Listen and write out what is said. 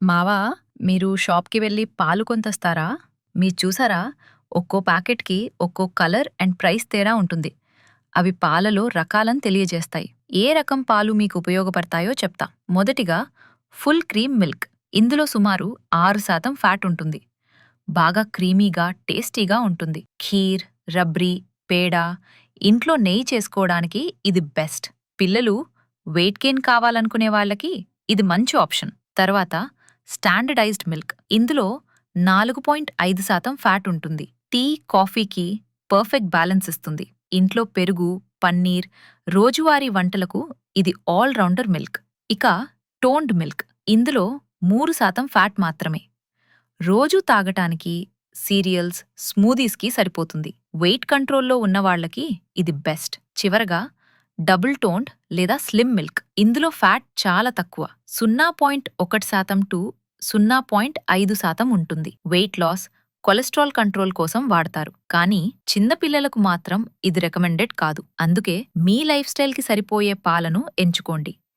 మావా, మీరు షాప్‌కి వెళ్లి పాలు కొంతెస్తారా? మీరు చూసారా? ఒక్కో ప్యాకెట్‌కి ఒక్కో కలర్ అండ్ ప్రైస్ తేడా ఉంటుంది. అవి పాలలో రకాలను తెలియజేస్తాయి. ఏ రకం పాలు మీకు ఉపయోగపడతాయో చెప్తా. మొదటిగా ఫుల్ క్రీమ్ మిల్క్. ఇందులో సుమారు 6% ఫ్యాట్ ఉంటుంది. బాగా క్రీమీగా, టేస్టీగా ఉంటుంది. ఖీర్, రబ్రీ, పేడ, ఇంట్లో నెయ్యి చేసుకోవడానికి ఇది బెస్ట్. పిల్లలు వెయిట్ గెయిన్ కావాలనుకునే వాళ్ళకి ఇది మంచి ఆప్షన్. తర్వాత స్టాండర్డైజ్డ్ మిల్క్. ఇందులో 4.5% ఫ్యాట్ ఉంటుంది. టీ, కాఫీకి పర్ఫెక్ట్ బ్యాలెన్స్ ఇస్తుంది. ఇంట్లో పెరుగు, పన్నీర్, రోజువారీ వంటలకు ఇది ఆల్ రౌండర్ మిల్క్. ఇక టోన్డ్ మిల్క్. ఇందులో 3% ఫ్యాట్ మాత్రమే. రోజూ తాగటానికి, సీరియల్స్, స్మూదీస్‌కి సరిపోతుంది. వెయిట్ కంట్రోల్‌లో ఉన్నవాళ్లకి ఇది బెస్ట్. చివరగా డబుల్ టోన్డ్ లేదా స్లిమ్ మిల్క్. ఇందులో ఫ్యాట్ చాలా తక్కువ. 0.1% టు 0.5% ఉంటుంది. వెయిట్ లాస్, కొలెస్ట్రాల్ కంట్రోల్ కోసం వాడతారు. కానీ చిన్న పిల్లలకు మాత్రం ఇది రికమెండెడ్ కాదు. అందుకే మీ లైఫ్ స్టైల్‌కి సరిపోయే పాలను ఎంచుకోండి.